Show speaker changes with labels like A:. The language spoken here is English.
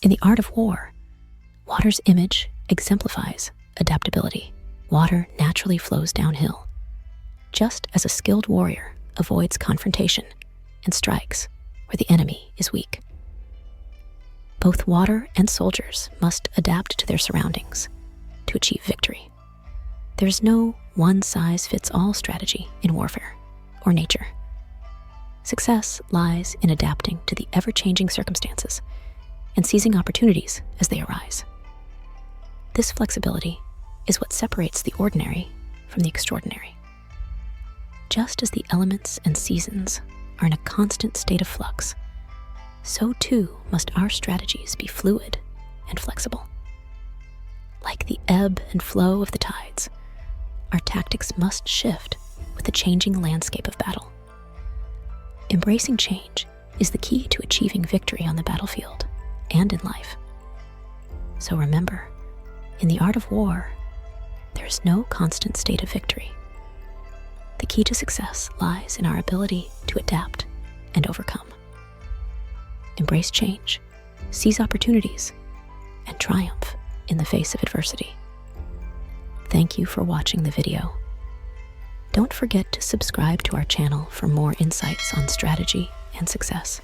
A: In the art of war, water's image exemplifies adaptability. Water naturally flows downhill, just as a skilled warrior avoids confrontation and strikes where the enemy is weak. Both water and soldiers must adapt to their surroundings to achieve victory. There's no one-size-fits-all strategy in warfare or nature. Success lies in adapting to the ever-changing circumstances and seizing opportunities as they arise. This flexibility is what separates the ordinary from the extraordinary. Just as the elements and seasons are in a constant state of flux, so too must our strategies be fluid and flexible. Like the ebb and flow of the tides, our tactics must shift with the changing landscape of battle. Embracing change is the key to achieving victory on the battlefield and in life. So remember, in the art of war, there is no constant state of victory. The key to success lies in our ability to adapt and overcome. Embrace change, seize opportunities, and triumph in the face of adversity. Thank you for watching the video. Don't forget to subscribe to our channel for more insights on strategy and success.